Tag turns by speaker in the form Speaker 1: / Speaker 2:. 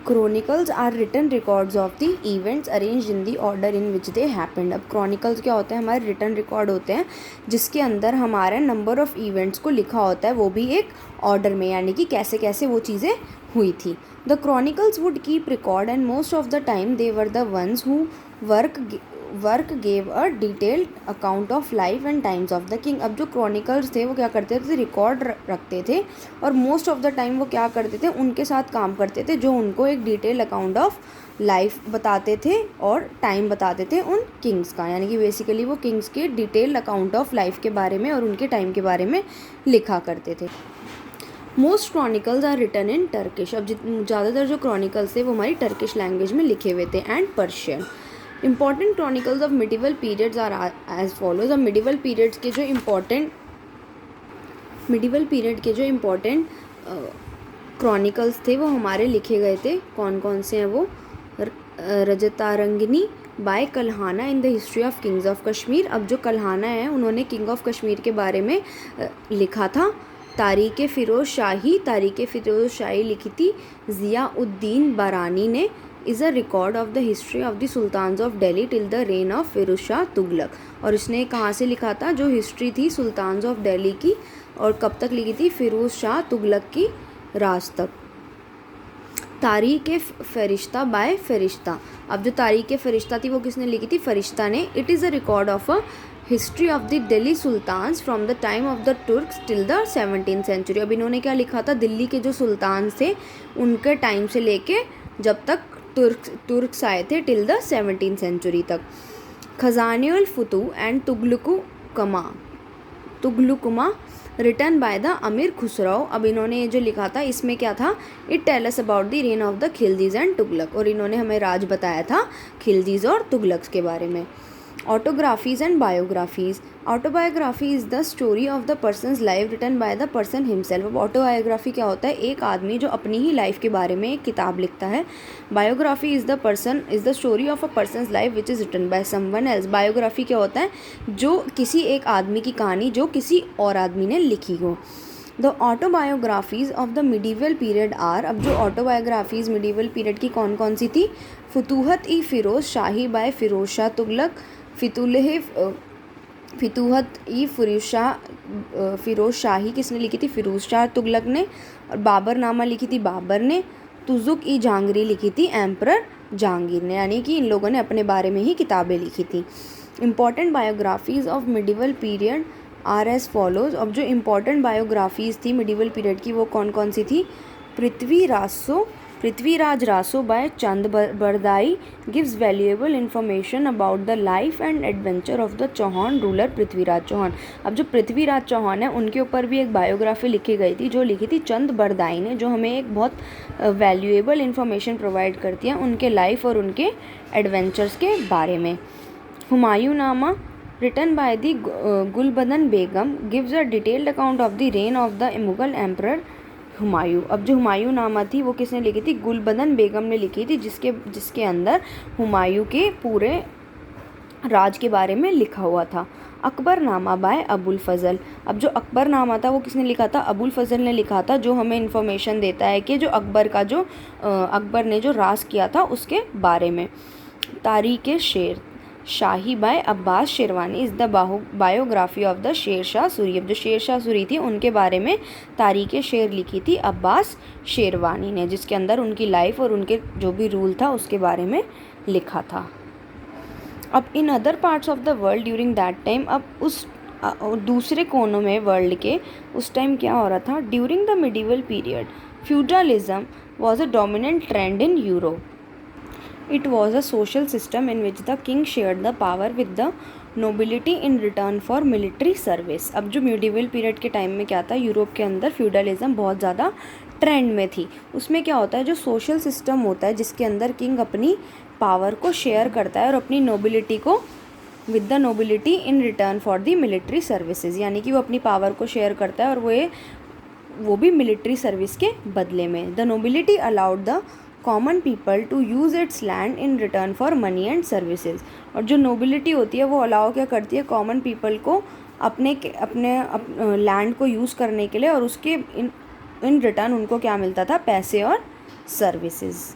Speaker 1: Chronicles are written records of the events arranged in the order in which they happened. अब chronicles क्या होते हैं, हमारे written record होते हैं जिसके अंदर हमारा number of events को लिखा होता है, वो भी एक order में, यानी कि कैसे कैसे वो चीज़ें हुई थी. The chronicles would keep record and most of the time they were the ones who work gave a detailed account of life and times of the king. अब जो chronicles थे वो क्या करते थे, रिकॉर्ड रखते थे और मोस्ट ऑफ द टाइम वो क्या करते थे, उनके साथ काम करते थे जो उनको एक डिटेल अकाउंट ऑफ लाइफ बताते थे और टाइम बताते थे उन किंग्स का, यानी कि बेसिकली वो किंग्स के डिटेल अकाउंट ऑफ लाइफ के बारे में और उनके टाइम के बारे में लिखा करते थे. Most chronicles are written in Turkish. अब ज़्यादातर जो क्रॉनिकल्स थे वो हमारी टर्किश लैंग्वेज में लिखे हुए थे, and Persian. Important chronicles of medieval periods are as follows. अब मिडिवल पीरियड के जो इम्पॉर्टेंट क्रॉनिकल्स थे वो हमारे लिखे गए थे. कौन कौन से हैं वो? Rajatarangini by Kalhana in the history of kings of Kashmir. अब जो कल्हाना है उन्होंने किंग ऑफ कश्मीर के बारे में लिखा था. तारीख़ फ़िरोज़ शाही लिखी थी ज़ियाउद्दीन बारानी ने. Is a record of the history of the sultans of Delhi till the reign of Firoz Shah Tughlaq. और इसने कहाँ से लिखा था? जो हिस्ट्री थी सुल्तान्स ऑफ दिल्ली की, और कब तक लिखी थी? फ़िरोज़ शाह तुगलक की राज तक. तारीख़ फ़रिश्ता बाय फ़रिश्ता. अब जो तारीख़ फ़रिश्ता थी वो किसने लिखी थी? फ़रिश्ता ने. It is a record of a history of the Delhi sultans from the time of the Turks till the 17th century. अब इन्होंने क्या लिखा था? दिल्ली के जो सुल्तान थे उनके टाइम से लेके जब तक तुर्क्स आए थे टिल द 17th सेंचुरी तक. Khazainul Futuh and Tughlaqnama written by the Amir Khusro. अब इन्होंने जो लिखा था इसमें क्या था? It tell us about the reign of the Khiljis and Tughlaq. और इन्होंने हमें राज बताया था खिलजीज और तुगलक्स के बारे में. Autographies and biographies. Autobiography is the story of the person's life written by the person himself. अब ऑटोबायोग्राफी क्या होता है? एक आदमी जो अपनी ही लाइफ के बारे में एक किताब लिखता है. Biography is the story of a person's life which is written by someone else. Biography क्या होता है? जो किसी एक आदमी की कहानी जो किसी और आदमी ने लिखी हो. The autobiographies of the medieval period are. अब जो ऑटोबायोग्राफीज़ मिडीवल पीरियड की कौन कौन सी थी? फुतूहत-ए फ़िरोज़ शाही बाय फ़िरोज़ शाह तुगलक. फितूहत-ए फ़िरोज़ शाही किसने लिखी थी? फ़िरोज़ शाह तुगलक ने. और बाबरनामा लिखी थी बाबर ने. तुज़ुक-ए जहांगीर लिखी थी एम्परर जहांगीर ने. यानी कि इन लोगों ने अपने बारे में ही किताबें लिखी थी. Important biographies of medieval period are as follows. अब जो इम्पॉर्टेंट बायोग्राफीज़ थी मिडिवल पीरियड की वो कौन कौन सी थी? Prithviraj Raso by Chand Bardai gives valuable information about the life and adventure of the Chauhan ruler Prithviraj Chauhan. अब जो पृथ्वीराज चौहान है उनके ऊपर भी एक बायोग्राफी लिखी गई थी जो लिखी थी चंद बरदाई ने, जो हमें एक बहुत वैल्यूएबल इंफॉर्मेशन प्रोवाइड करती है उनके लाइफ और उनके एडवेंचर्स के बारे में. हुमायूंनामा written by the Gulbadan Begum gives a detailed account of the reign of the Mughal emperor Humayun. अब जो हुमायूं नामा थी वो किसने लिखी थी? गुलबदन बेगम ने लिखी थी, जिसके अंदर हुमायूं के पूरे राज के बारे में लिखा हुआ था. अकबरनामा बाय अबुल फजल. अब जो अकबरनामा था वो किसने लिखा था? अबुल फजल ने लिखा था, जो हमें इन्फॉर्मेशन देता है कि जो अकबर ने जो राज किया था उसके बारे में. Tarikh Sher Shahi by Abbas Sherwani is the biography of the Sher Shah Suri. अब जो शेर शाह सूरी थी उनके बारे में तारीख़ शेर लिखी थी अब्बास शेरवानी ने, जिसके अंदर उनकी लाइफ और उनके जो भी रूल था उसके बारे में लिखा था. अब in other parts of the world during that time. अब उस दूसरे कोनों में वर्ल्ड के उस टाइम क्या हो रहा था? During the medieval period feudalism was a dominant trend in Europe. It was a social system in which the king shared the power with the nobility in return for military service. अब जो medieval period के time में क्या था? Europe के अंदर feudalism बहुत ज़्यादा ट्रेंड में थी. उसमें क्या होता है? जो सोशल सिस्टम होता है जिसके अंदर किंग अपनी पावर को शेयर करता है और अपनी नोबिलिटी को with the nobility in return for the military services. यानी कि वो अपनी पावर को शेयर करता है और वो भी मिलिट्री सर्विस के बदले में. The nobility allowed the common people to use its land in return for money and services. और जो नोबिलिटी होती है वो अलाउ क्या करती है? कॉमन पीपल को अपने लैंड को यूज़ करने के लिए, और उसके इन रिटर्न उनको क्या मिलता था? पैसे और सर्विसेज.